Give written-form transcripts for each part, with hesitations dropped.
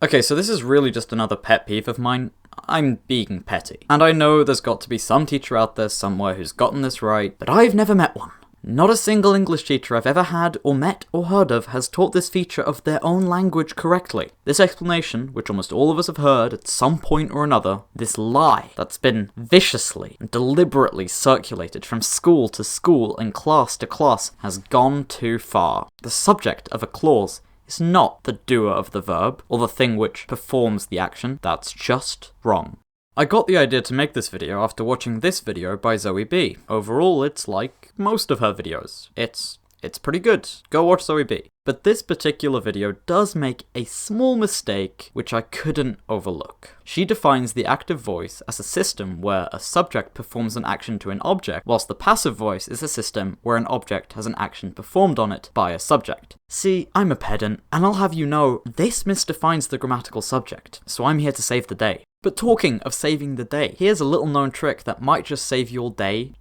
Okay, so this is really just another pet peeve of mine. I'm being petty. And I know there's got to be some teacher out there somewhere who's gotten this right, but I've never met one. Not a single English teacher I've ever had, or met, or heard of has taught this feature of their own language correctly. This explanation, which almost all of us have heard at some point or another, this lie that's been viciously and deliberately circulated from school to school and class to class, has gone too far. The subject of a clause is not the doer of the verb, or the thing which performs the action. That's just wrong. I got the idea to make this video after watching this video by Zoe B. Overall, it's like most of her videos. It's pretty good. Go watch Zoe B. But this particular video does make a small mistake which I couldn't overlook. She defines the active voice as a system where a subject performs an action to an object, whilst the passive voice is a system where an object has an action performed on it by a subject. See, I'm a pedant, and I'll have you know, this misdefines the grammatical subject, so I'm here to save the day. But talking of saving the day, here's a little known trick that might just save your day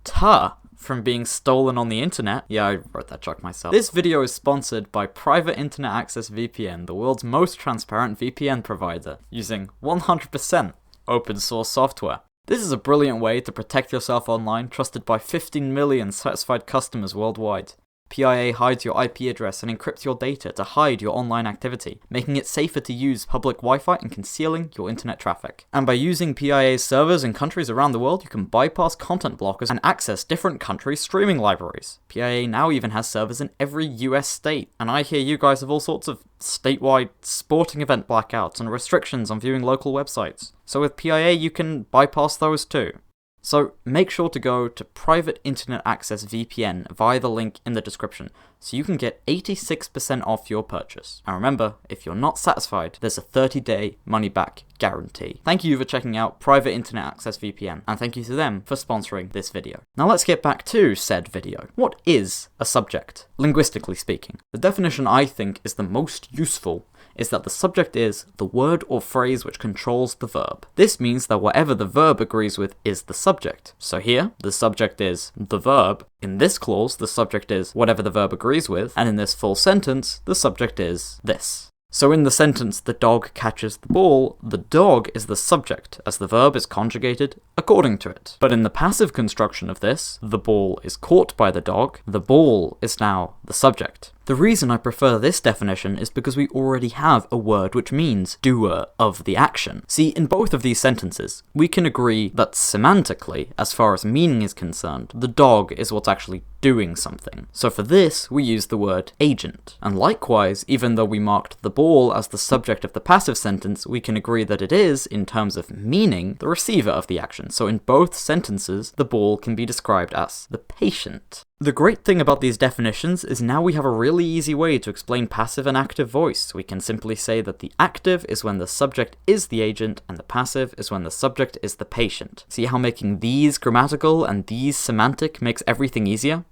from being stolen on the internet. Yeah, I wrote that joke myself. This video is sponsored by Private Internet Access VPN, the world's most transparent VPN provider, using 100% open source software. This is a brilliant way to protect yourself online, trusted by 15 million satisfied customers worldwide. PIA hides your IP address and encrypts your data to hide your online activity, making it safer to use public Wi-Fi and concealing your internet traffic. And by using PIA's servers in countries around the world, you can bypass content blockers and access different countries' streaming libraries. PIA now even has servers in every US state, and I hear you guys have all sorts of statewide sporting event blackouts and restrictions on viewing local websites. So with PIA, you can bypass those too. So make sure to go to Private Internet Access VPN via the link in the description, so you can get 86% off your purchase. And remember, if you're not satisfied, there's a 30-day money-back guarantee. Thank you for checking out Private Internet Access VPN, and thank you to them for sponsoring this video. Now let's get back to said video. What is a subject, linguistically speaking? The definition I think is the most useful is that the subject is the word or phrase which controls the verb. This means that whatever the verb agrees with is the subject. So here, the subject is the verb. In this clause, the subject is whatever the verb agrees with, and in this full sentence, the subject is this. So in the sentence, the dog catches the ball, the dog is the subject, as the verb is conjugated according to it. But in the passive construction of this, the ball is caught by the dog, the ball is now the subject. The reason I prefer this definition is because we already have a word which means doer of the action. See, in both of these sentences, we can agree that semantically, as far as meaning is concerned, the dog is what's actually doing something. So for this, we use the word agent. And likewise, even though we marked the ball as the subject of the passive sentence, we can agree that it is, in terms of meaning, the receiver of the action. So in both sentences, the ball can be described as the patient. The great thing about these definitions is now we have a really easy way to explain passive and active voice. We can simply say that the active is when the subject is the agent, and the passive is when the subject is the patient. See how making these grammatical and these semantic makes everything easier?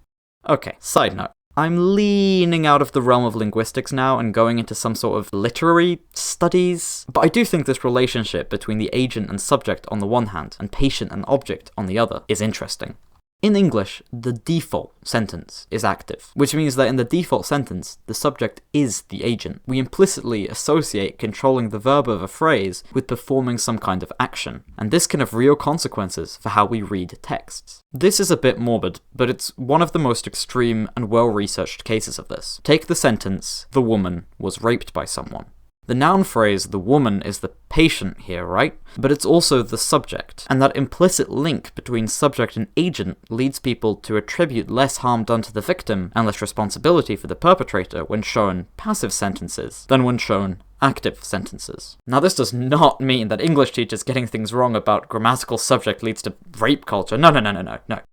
Okay, side note. I'm leaning out of the realm of linguistics now and going into some sort of literary studies, but I do think this relationship between the agent and subject on the one hand, and patient and object on the other, is interesting. In English, the default sentence is active, which means that in the default sentence, the subject is the agent. We implicitly associate controlling the verb of a phrase with performing some kind of action, and this can have real consequences for how we read texts. This is a bit morbid, but it's one of the most extreme and well-researched cases of this. Take the sentence, "The woman was raped by someone." The noun phrase, the woman, is the patient here, right? But it's also the subject, and that implicit link between subject and agent leads people to attribute less harm done to the victim and less responsibility for the perpetrator when shown passive sentences than when shown active sentences. Now this does not mean that English teachers getting things wrong about grammatical subject leads to rape culture. No.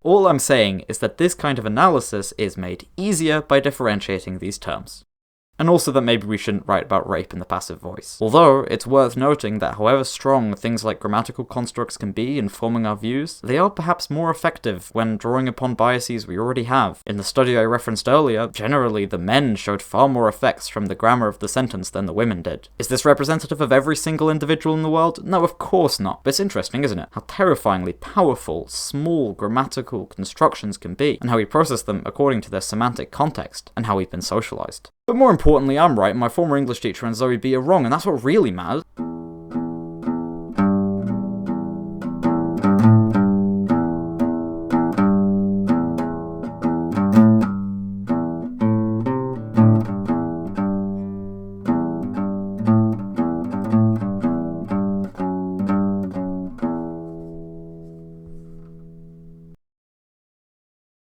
All I'm saying is that this kind of analysis is made easier by differentiating these terms. And also that maybe we shouldn't write about rape in the passive voice. Although, it's worth noting that however strong things like grammatical constructs can be in forming our views, they are perhaps more effective when drawing upon biases we already have. In the study I referenced earlier, generally the men showed far more effects from the grammar of the sentence than the women did. Is this representative of every single individual in the world? No, of course not. But it's interesting, isn't it? How terrifyingly powerful small grammatical constructions can be, and how we process them according to their semantic context, and how we've been socialized. But more importantly, I'm right, and my former English teacher and Zoe B are wrong, and that's what really matters.